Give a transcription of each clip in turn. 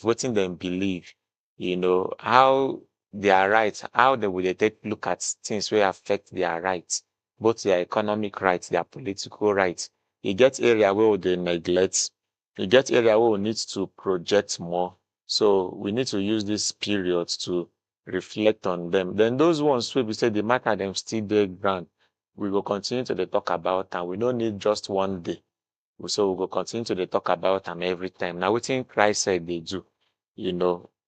wetin dem believe, how their rights, how they will take look at things wey affect their rights, both their economic rights, their political rights. E get area wey we dey neglect. E get area wey we need to project more. So we need to use this period to reflect on them. Then those ones wey be say the matter dem still dey ground, we go continue to dey talk about am. We no need just one day. So we go continue to dey talk about am every time. Na wetin CHRICED dey do,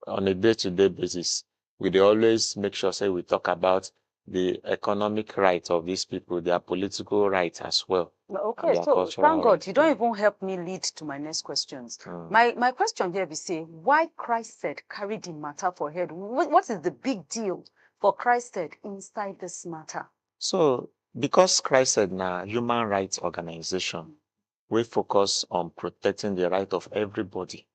on a day-to-day basis. We dey always make sure say we talk about the economic rights of these people, their political rights as well. Okay, so thank God you don't even help me lead to my next questions. My question here be say, why CHRICED carry the matter for head? What is the big deal for CHRICED inside this matter? So because CHRICED na human rights organization, we focus on protecting the right of everybody.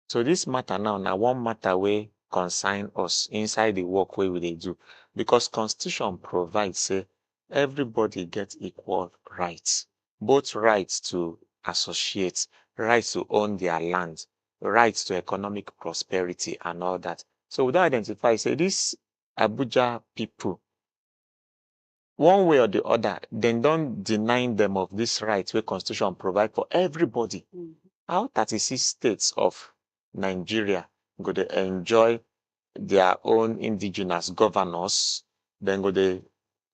So this matter now na one matter wey concern us inside the work wey we dey do, because Constitution provides say everybody get equal rights, both rights to associate, rights to own their land, rights to economic prosperity and all that. So we don identify say this Abuja people, one way or the other, dem don deny them of this right wey Constitution provide for everybody. How 36 states of Nigeria go dey enjoy their own indigenous governors, then go dey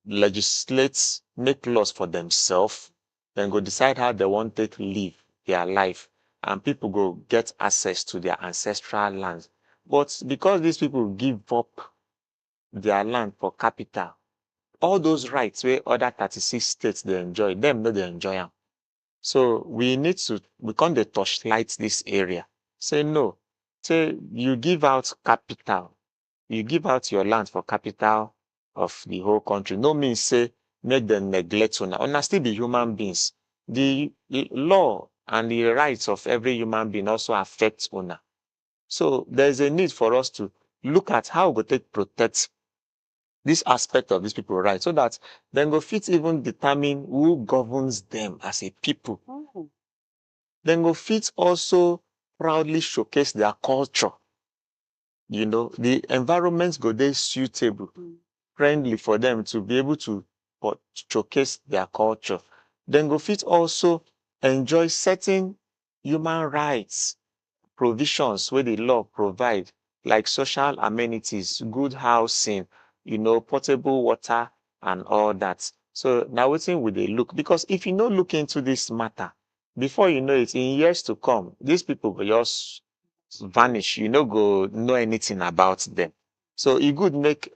legislate, make laws for themselves, then go decide how they want to live their life, and people go get access to their ancestral lands. But because these people give up their land for capital, all those rights where other 36 states they enjoy, them no they enjoy them. So we can't dey torchlight this area. Say no. Say you give out capital, you give out your land for capital of the whole country. No means say make them neglect una. Una still be human beings. The law and the rights of every human being also affect una. So there's a need for us to look at how we take protect this aspect of these people's rights, so that then go fit even determine who governs them as a people. Then go fit also proudly showcase their culture. The environments go dey suitable, friendly for them to be able to showcase their culture. Then go fit also enjoy certain human rights provisions where the law provide, like social amenities, good housing, potable water and all that. So now wetin we dey look, because if you no look into this matter, before you know it, in years to come, these people will just vanish. You no go know anything about them. So it good make,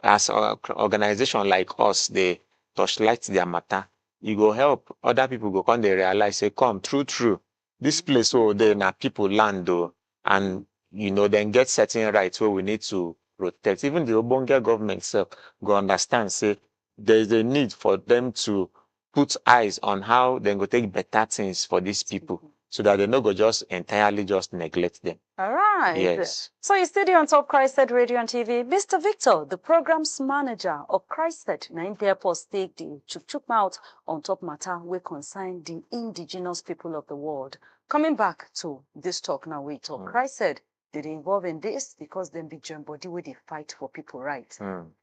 as an organization like us, they torchlight their matter. You go help other people go come they realize, say, come, true. This place they na people land though, and then get certain rights where we need to protect. Even the Obonga government itself go understand, say there is a need for them to put eyes on how they go take better things for these people, so that they no go just entirely just neglect them. All right. Yes. So you study on top CHRICED Radio and TV. Mr. Victor, the programs manager of CHRICED, na therefore stake the chuk mouth on top matter we concern the indigenous people of the world. Coming back to this talk now, we talk. CHRICED, did involve in this because them be join body where they fight for people rights.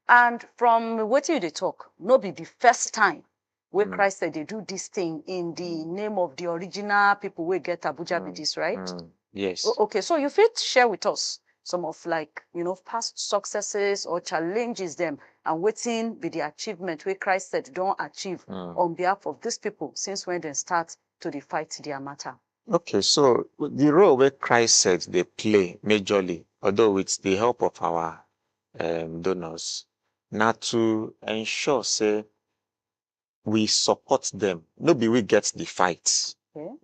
And from what you they talk, no be the first time where CHRICED they do this thing in the name of the original people we get Abuja be this, right? Yes. Okay, so you fit share with us some of past successes or challenges them, and waiting be the achievement where CHRICED don't achieve on behalf of these people since when they start to fight their matter. Okay, so the role where CHRICED they play majorly, although with the help of our donors, now to ensure say we support them. No be we get the fight.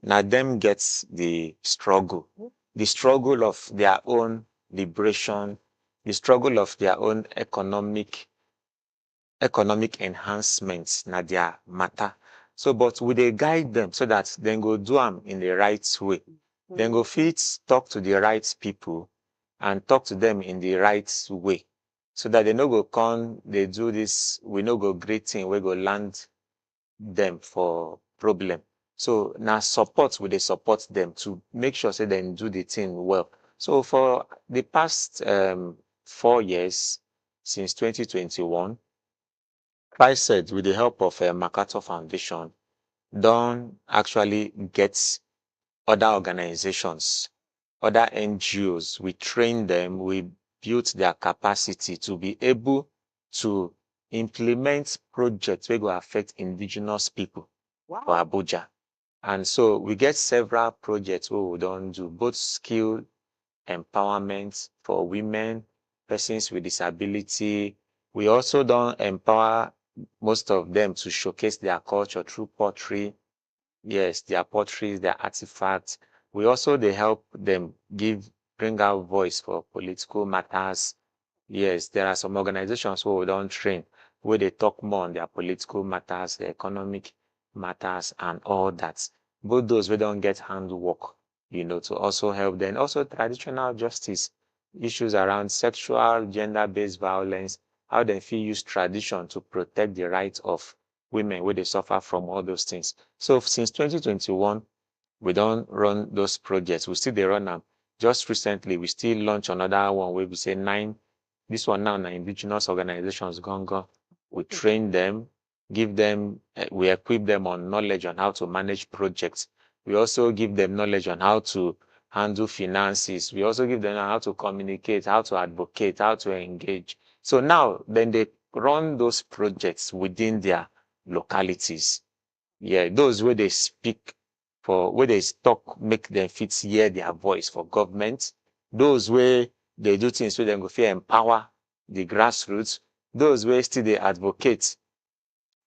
Now them gets the struggle. The struggle of their own liberation, the struggle of their own economic enhancements, na their matter. So, but we dey guide them so that they go do them in the right way. Then go fit talk to the right people and talk to them in the right way, so that they no go come, they do this, we no go great thing, we go land them for problem. So now support, we they support them to make sure say they do the thing well. So for the past 4 years, since 2021, CHRICED, with the help of MacArthur Foundation, don't actually get other organizations, other NGOs. We train them, we build their capacity to be able to implement projects that will affect indigenous people for Abuja. And so we get several projects where we don't do both skill empowerment for women, persons with disability. We also don't empower most of them to showcase their culture through pottery. Yes, their potteries, their artifacts. We also they help them bring out voice for political matters. Yes, there are some organizations where we don't train, where they talk more on their political matters, the economic matters, and all that. Both those we don't get handwork, to also help them. Also traditional justice issues around sexual, gender-based violence, how they feel use tradition to protect the rights of women where they suffer from all those things. So since 2021, we don't run those projects. We still they run them. Just recently, we still launch another one where we say 9. This one now, indigenous organizations gone. We train them, give them, we equip them on knowledge on how to manage projects. We also give them knowledge on how to handle finances. We also give them how to communicate, how to advocate, how to engage. So now, then they run those projects within their localities. Yeah, those where they speak for, where they talk, make them fit hear their voice for government. Those where they do things where they go feel empower the grassroots. Those where still they advocate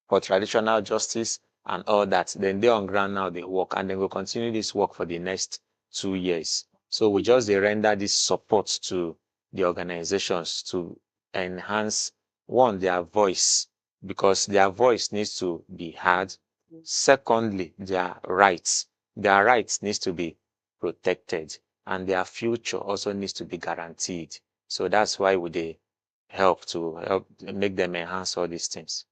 for traditional justice and all that. Then they on ground now they work, and then we'll continue this work for the next 2 years. So we just they render this support to the organizations to enhance one their voice, because their voice needs to be heard. Secondly, their rights needs to be protected, and their future also needs to be guaranteed. So that's why we they help make them enhance all these things.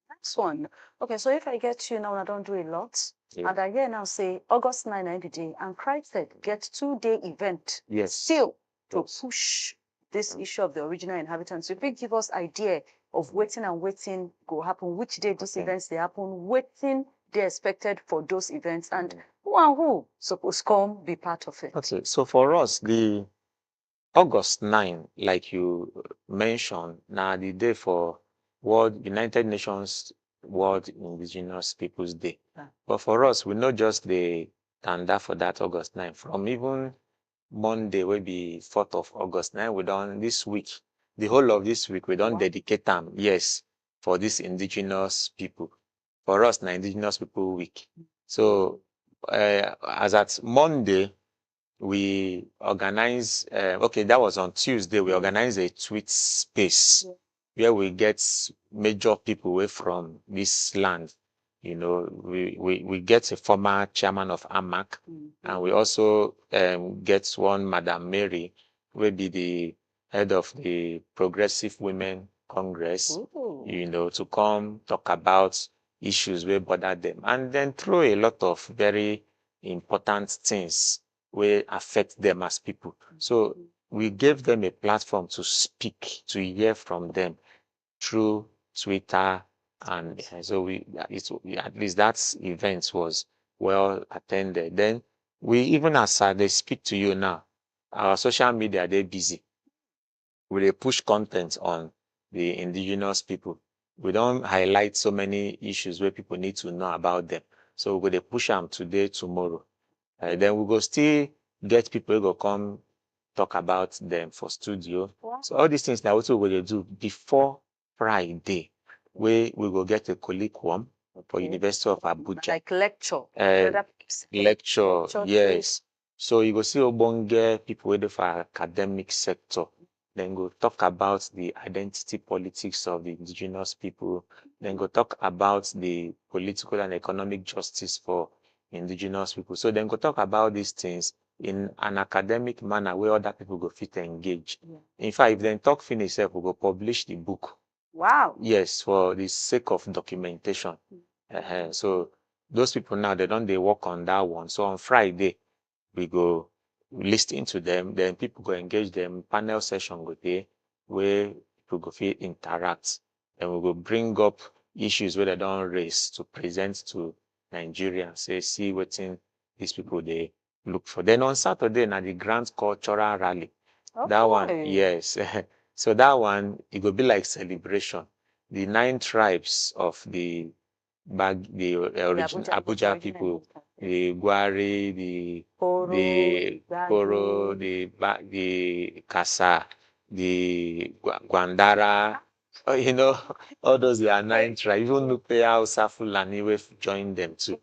Next one. Okay, so if I get you now, I don't do a lot. Yeah. And I hear now say August 9 the day, and CHRICED get 2-day event. Yes. Still to push this issue of the original inhabitants. If you give us idea of waiting go happen, which day these events they happen, waiting they expected for those events, and who suppose come be part of it. Okay, so for us, the August 9, like you mentioned, now the day for United Nations World Indigenous Peoples Day. But for us, we not just the tanda for that August 9. From even Monday, will be 4th of August 9, we done this week. The whole of this week, we don't dedicate time, yes, for this indigenous people. For us, the Indigenous People Week. So as at Monday, we organize, okay, that was on Tuesday, we organize a tweet space where we get major people away from this land. We get a former chairman of AMAC, and we also get one Madam Mary, will be the head of the Progressive Women Congress, to come talk about issues where bother them, and then throw a lot of very important things will affect them as people. So we gave them a platform to speak, to hear from them through Twitter, and so at least that event was well attended. Then we, even as they speak to you now, our social media, they're busy. We push content on the indigenous people. We don't highlight so many issues where people need to know about them. So we will push them today, tomorrow. Then we go still get people who go come talk about them for studio. Wow. So all these things that also we do before Friday, we go get a colloquium for University of Abuja. Like lecture. Lecture, yes. So you go see Obonge people waiting for academic sector. Then go talk about the identity politics of the indigenous people. Then go talk about the political and economic justice for indigenous people. So then go talk about these things in an academic manner where other people go fit engage. Yeah. In fact, if they talk finish, we go publish the book. Wow. Yes, for the sake of documentation. So those people now, they work on that one. So on Friday, we go listen to them, then people go engage them, panel session go there, where people go feel interact, and we go bring up issues where they don't raise to present to Nigerians, say, see wetin these people they look for. Then on Saturday, na the grand cultural rally. That one, yes. So that one, it will be like celebration. The 9 tribes of the original Abuja people, the Gwari, the Koro, the Kasa, the Gwandara, you know, all those are 9 tribes. Even Nupe Hausa Fulani will join them too.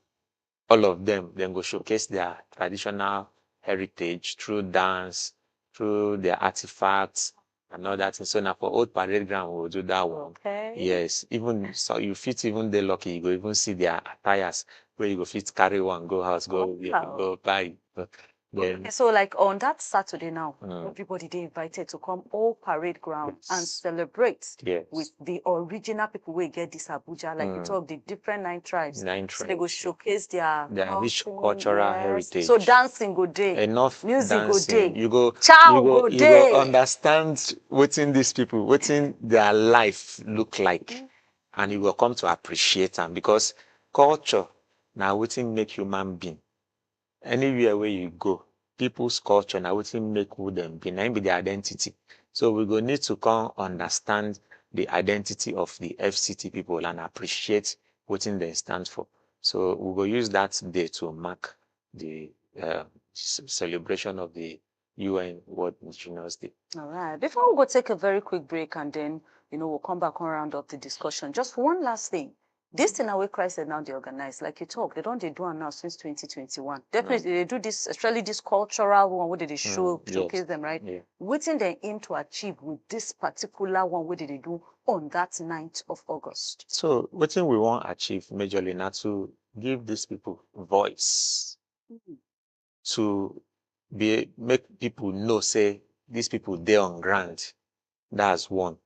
All of them then go showcase their traditional heritage through dance, through their artifacts and all that. And so now for Old Parade Ground, we'll do that one. Okay. Yes, even so you fit even the lucky, you go even see their attires where you go fit carry one, go house, go buy. Then, okay, so like on that Saturday now, everybody they invited to come Old Parade Ground and celebrate with the original people who get this Abuja, like you talk the different 9 tribes. 9 tribes. So they go showcase their rich cultural heritage. So dancing go day. Enough music dancing. Go day. You go understand what's these people, what's their life look like. And you will come to appreciate them because culture now what's make human being. Anywhere where you go, people's culture now what's make who them be, now be the identity. So we go need to come understand the identity of the FCT people and appreciate what they stand for. So we will use that day to mark the celebration of the UN World Indigenous Day. All right. Before we go take a very quick break and then, we'll come back and round up the discussion. Just one last thing. This thing away CHRICED now they organize, like you talk, they don't do it now since 2021. Definitely they do this, especially this cultural one where they showcase them, right? Yeah. Waiting they aim to achieve with this particular one, what did they do on that 9th of August? So what thing we want to achieve majorly now to give these people voice, to make people know, say, these people they're on ground. That's one.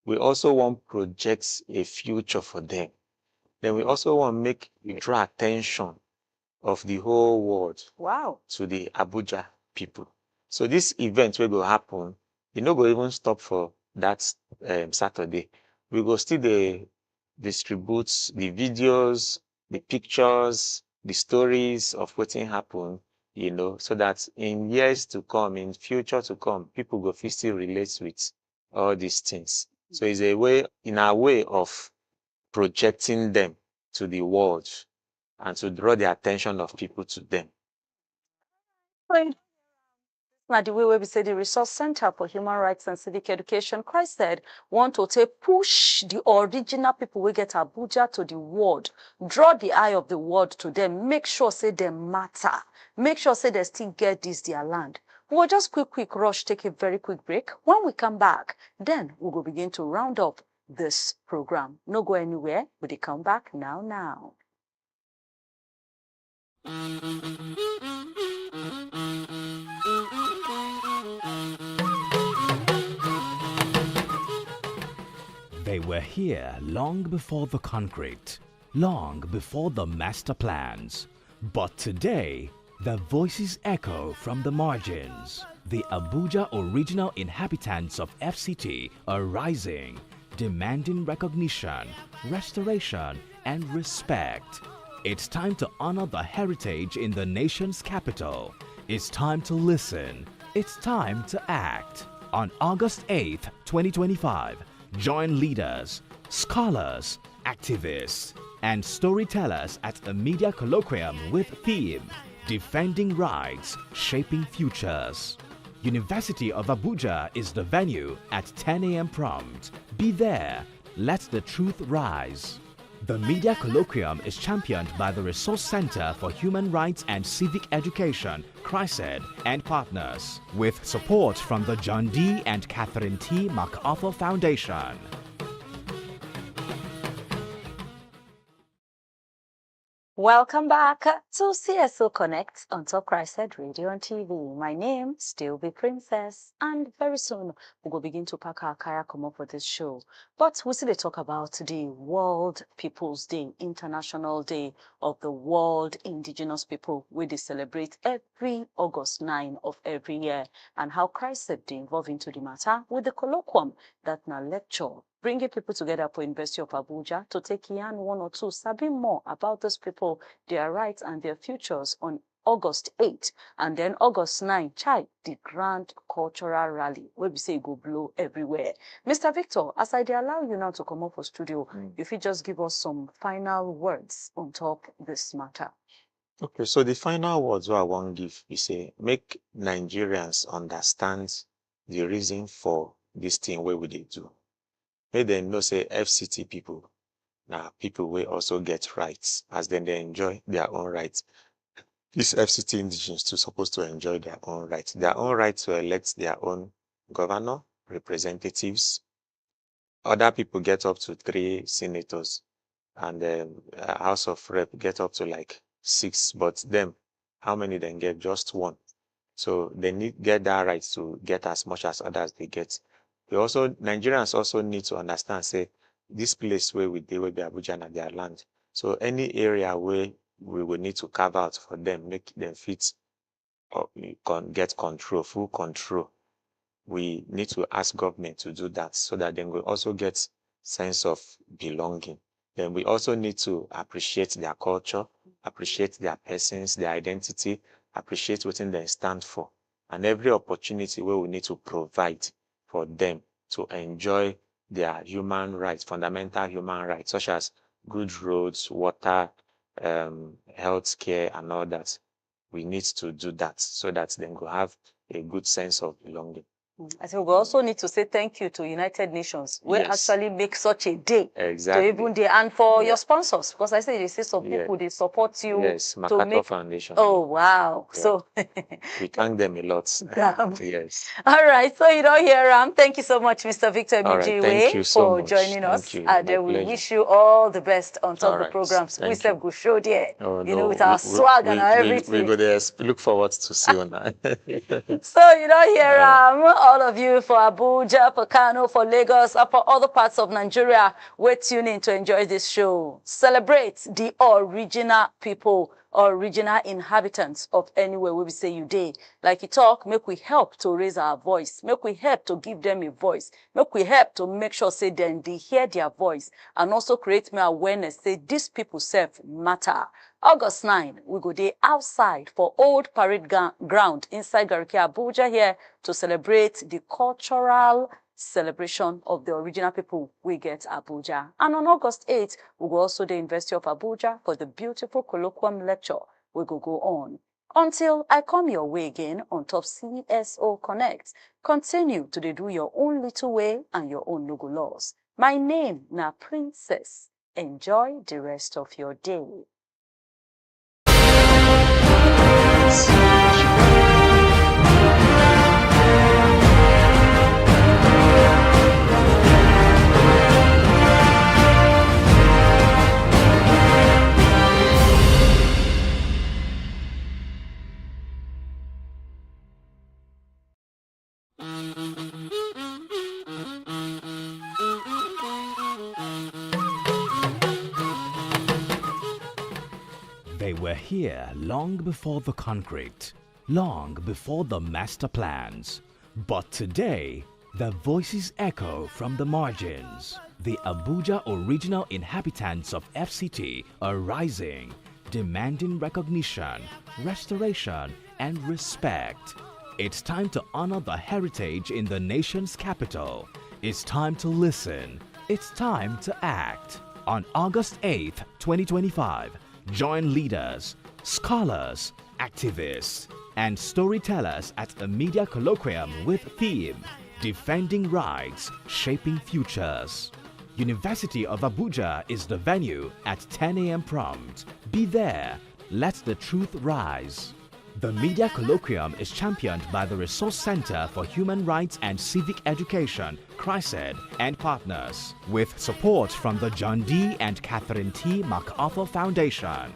We also want project a future for them. Then we also want to draw attention of the whole world to the Abuja people. So this event will go happen, go even stop for that Saturday. We go still distribute the videos, the pictures, the stories of what happened, so that in years to come, in future to come, people go still relate with all these things. So it's a way of projecting them to the world and to draw the attention of people to them. Now, the way we say the Resource Center for Human Rights and Civic Education, CHRICED, want to push the original people we get Abuja to the world, draw the eye of the world to them, make sure say they matter, make sure say they still get this their land. We'll just quick rush, take a very quick break. When we come back, then we will begin to round up this program. No go anywhere, but they come back now. They were here long before the concrete, long before the master plans. But today, their voices echo from the margins. The Abuja original inhabitants of FCT are rising, demanding recognition, restoration, and respect. It's time to honor the heritage in the nation's capital. It's time to listen. It's time to act. On August 8th, 2025, join leaders, scholars, activists, and storytellers at a media colloquium with theme Defending Rights, Shaping Futures. University of Abuja is the venue at 10 a.m. prompt. Be there. Let the truth rise. The media colloquium is championed by the Resource Center for Human Rights and Civic Education, CHRICED, and partners, with support from the John D. and Catherine T. MacArthur Foundation. Welcome back to CSO Connect on Top CHRICED Radio and TV. My name still be Princess, and very soon we will begin to pack our kayak come up for this show. But we still talk about the World Peoples Day, International Day of the World Indigenous People, where they celebrate every August 9 of every year, and how CHRICED they involve into the matter with the colloquium that na lecture, bringing people together for University of Abuja to take yarn one or two, sabi more about those people, their rights and their futures on August 8. And then August 9, the grand cultural rally, where we say go blow everywhere. Mr. Victor, as I allow you now to come up for studio, if you just give us some final words on top this matter. Okay, so the final words I want to give is say, make Nigerians understand the reason for this thing where we do. Make them know say FCT people, now people will also get rights as then they enjoy their own rights. These FCT indigenes too supposed to enjoy their own rights. Their own right to elect their own governor, representatives. Other people get up to 3 senators, and the House of Rep get up to like 6, but them, how many then get? Just 1. So they need get that right to get as much as others they get. Nigerians also need to understand, say, this place where we deal with the Abuja and their land. So any area where we will need to carve out for them, make them fit or get control, full control. We need to ask government to do that so that then we also get sense of belonging. Then we also need to appreciate their culture, appreciate their persons, their identity, appreciate what they stand for. And every opportunity where we need to provide for them to enjoy their human rights, fundamental human rights, such as good roads, water, health care, and all that. We need to do that so that they will have a good sense of belonging. I think we also need to say thank you to United Nations. We actually make such a day to even day, and for your sponsors, because I say they say some people they support you. Yes, Makato Foundation. Oh wow! Yeah. So we thank them a lot. Yes. All right. So you don't hear thank you so much, Mr. Victor Emejuiwe, for joining us. And we wish you all the best on top of the programs. We said go show there. With our swag and everything. We go there. Look forward to see you now. So you don't hear all of you for Abuja, for Kano, for Lagos, and for other parts of Nigeria, we're tuning in to enjoy this show. Celebrate the original people, original inhabitants of anywhere where we say you day. Like you talk, make we help to raise our voice. Make we help to give them a voice. Make we help to make sure say then they hear their voice. And also create more awareness, say these people self matter. August 9, we go there outside for Old Parade Ground inside Gariki, Abuja here to celebrate the cultural celebration of the original people we get Abuja. And on August 8, we go also the University of Abuja for the beautiful colloquium lecture we go on. Until I come your way again on top CSO Connect, continue to do your own little way and your own logo laws. My name na Princess. Enjoy the rest of your day. They were here long before the concrete, long before the master plans. But today, their voices echo from the margins. The Abuja original inhabitants of FCT are rising, demanding recognition, restoration, and respect. It's time to honor the heritage in the nation's capital. It's time to listen. It's time to act. On August 8th, 2025, join leaders, scholars, activists, and storytellers at a media colloquium with theme Defending Rights, Shaping Futures. University of Abuja is the venue at 10 a.m. prompt. Be there. Let the truth rise. The media colloquium is championed by the Resource Center for Human Rights and Civic Education, CHRICED, and partners, with support from the John D. and Catherine T. MacArthur Foundation.